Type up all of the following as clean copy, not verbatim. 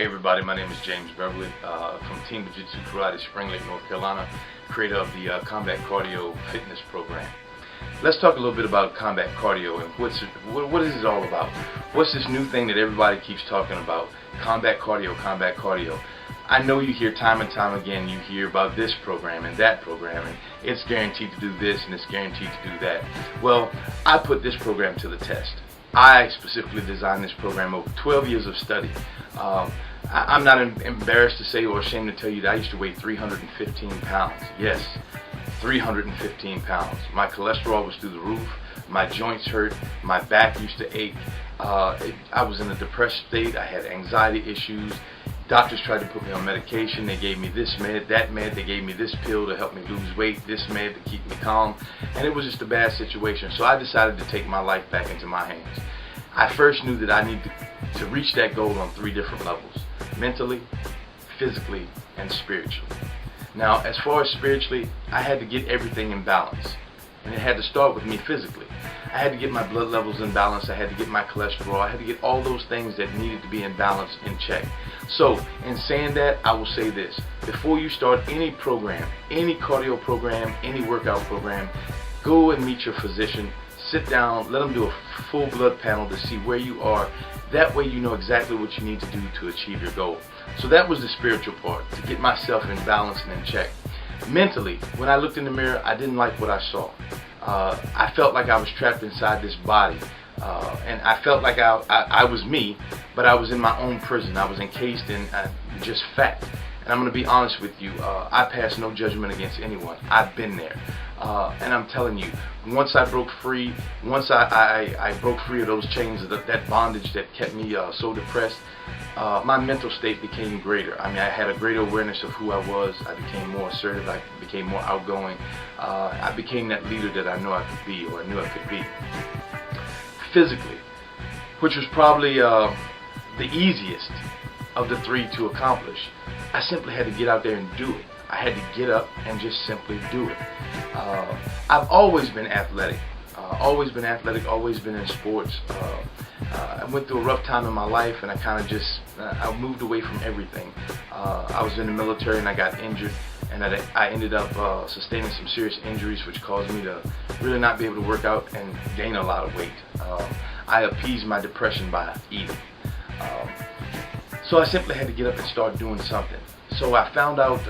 Hey everybody, my name is James Beverly from Team Bujutsu Karate, Spring Lake, North Carolina, creator of the Combat Cardio Fitness Program. Let's talk a little bit about combat cardio and what is it all about? What's this new thing that everybody keeps talking about? Combat cardio, combat cardio. I know you hear time and time again, you hear about this program and that program, and it's guaranteed to do this and it's guaranteed to do that. Well, I put this program to the test. I specifically designed this program over 12 years of study. I'm not embarrassed to say or ashamed to tell you that I used to weigh 315 pounds. Yes, 315 pounds. My cholesterol was through the roof. My joints hurt. My back used to ache. I was in a depressed state. I had anxiety issues. Doctors tried to put me on medication. They gave me this med, that med. They gave me this pill to help me lose weight, this med to keep me calm. And it was just a bad situation. So I decided to take my life back into my hands. I first knew that I needed to reach that goal on 3 different levels: mentally, physically, and spiritually. Now, as far as spiritually, I had to get everything in balance. And it had to start with me physically. I had to get my blood levels in balance. I had to get my cholesterol. I had to get all those things that needed to be in balance in check. So, in saying that, I will say this. Before you start any program, any cardio program, any workout program, go and meet your physician. Sit down, let them do a full blood panel to see where you are. That way you know exactly what you need to do to achieve your goal. So that was the spiritual part, to get myself in balance and in check. Mentally, when I looked in the mirror, I didn't like what I saw. I felt like I was trapped inside this body. And I felt like I was me, but I was in my own prison. I was encased in just fat. And I'm going to be honest with you, I pass no judgment against anyone. I've been there. And I'm telling you, once I broke free, once I broke free of those chains, of that bondage that kept me so depressed, my mental state became greater. I mean, I had a greater awareness of who I was. I became more assertive. I became more outgoing. I became that leader that I know I could be, or I knew I could be. Physically, which was probably the easiest of the 3 to accomplish, I simply had to get out there and do it. I had to get up and just simply do it. I've always been athletic, always been in sports. I went through a rough time in my life, and I kind of just, I moved away from everything. I was in the military and I got injured, and I ended up sustaining some serious injuries, which caused me to really not be able to work out and gain a lot of weight. I appeased my depression by eating. So I simply had to get up and start doing something. So I found out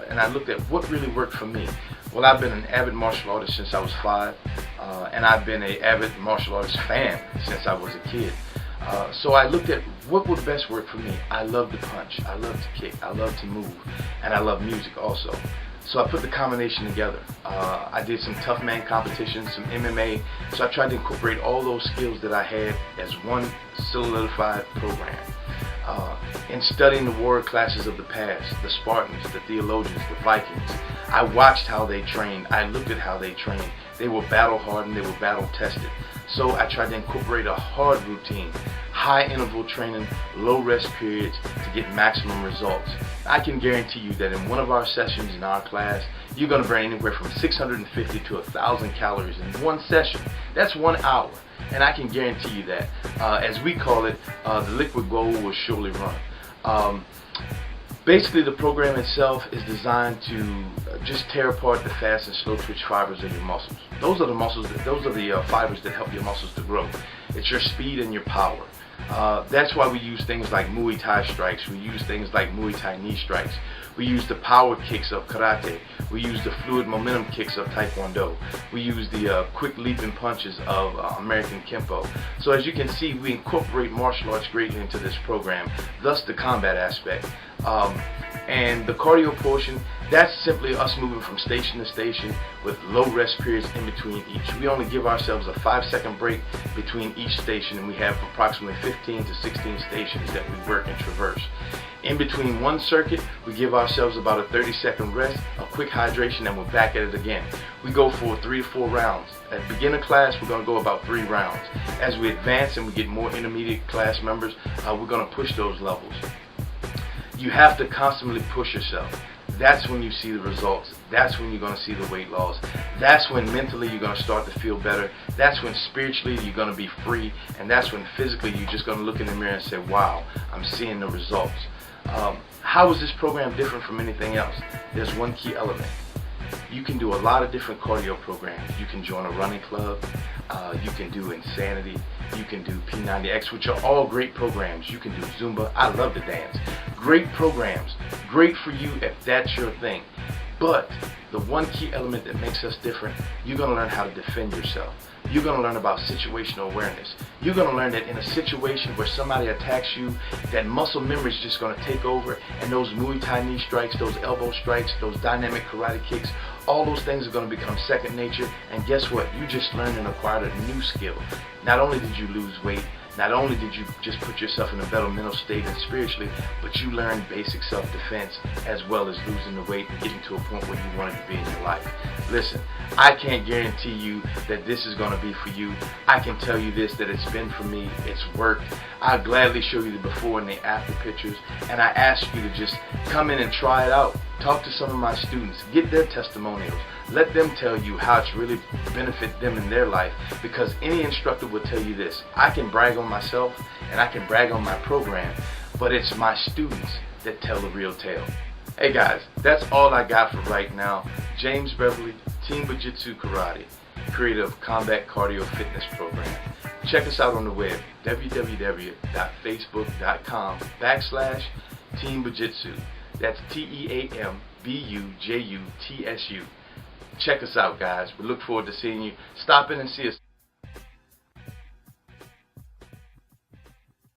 and I looked at what really worked for me. Well, I've been an avid martial artist since I was 5, and I've been an avid martial artist fan since I was a kid. So I looked at what would best work for me. I love to punch, I love to kick, I love to move, and I love music also. So I put the combination together. I did some tough man competitions, some MMA. So I tried to incorporate all those skills that I had as one solidified program. In studying the warrior classes of the past, the Spartans, the theologians, the Vikings, I watched how they trained. I looked at how they trained. They were battle hardened, they were battle tested. So I tried to incorporate a hard routine, high interval training, low rest periods to get maximum results. I can guarantee you that in one of our sessions in our class, you're going to burn anywhere from 650 to 1,000 calories in one session. That's 1 hour. And I can guarantee you that, as we call it, the liquid gold will surely run. Basically, the program itself is designed to just tear apart the fast and slow twitch fibers of your muscles. Those are the muscles. Those are the fibers that help your muscles to grow. It's your speed and your power. That's why we use things like Muay Thai strikes. We use things like Muay Thai knee strikes. We use the power kicks of karate. We use the fluid momentum kicks of taekwondo. We use the quick leaping punches of American Kempo. So as you can see, we incorporate martial arts greatly into this program, thus the combat aspect. And the cardio portion, that's simply us moving from station to station with low rest periods in between each. We only give ourselves a 5-second break between each station, and we have approximately 15 to 16 stations that we work and traverse. In between one circuit, we give ourselves about a 30-second rest, a quick hydration, and we're back at it again. We go for 3 to 4 rounds. At beginner class, we're going to go about 3 rounds. As we advance and we get more intermediate class members, we're going to push those levels. You have to constantly push yourself. that's when you see the results. That's when you're going to see the weight loss. That's when mentally you're going to start to feel better. That's when spiritually you're going to be free. And that's when physically you're just going to look in the mirror and say, wow, I'm seeing the results. How is this program different from anything else? There's one key element. You can do a lot of different cardio programs. You can join a running club. You can do Insanity. You can do P90X, which are all great programs. You can do Zumba. I love to dance. Great programs. Great for you if that's your thing. But the one key element that makes us different, you're going to learn how to defend yourself. You're going to learn about situational awareness. You're going to learn that in a situation where somebody attacks you, that muscle memory is just going to take over, and those Muay Thai knee strikes, those elbow strikes, those dynamic karate kicks, all those things are going to become second nature. And guess what? You just learned and acquired a new skill. Not only did you lose weight, not only did you just put yourself in a better mental state and spiritually, but you learned basic self-defense as well as losing the weight and getting to a point where you wanted to be in your life. Listen, I can't guarantee you that this is going to be for you. I can tell you this, that it's been for me. It's worked. I'll gladly show you the before and the after pictures, and I ask you to just come in and try it out. Talk to some of my students. Get their testimonials. Let them tell you how it's really benefit them in their life, because any instructor will tell you this. I can brag on myself and I can brag on my program, but it's my students that tell the real tale. Hey guys, that's all I got for right now. James Beverly, Team Bujutsu Karate, creator of Combat Cardio Fitness Program. Check us out on the web, www.facebook.com/Team Bujutsu. That's TEAMBUJUTSU. Check us out, guys. We look forward to seeing you. Stop in and see us.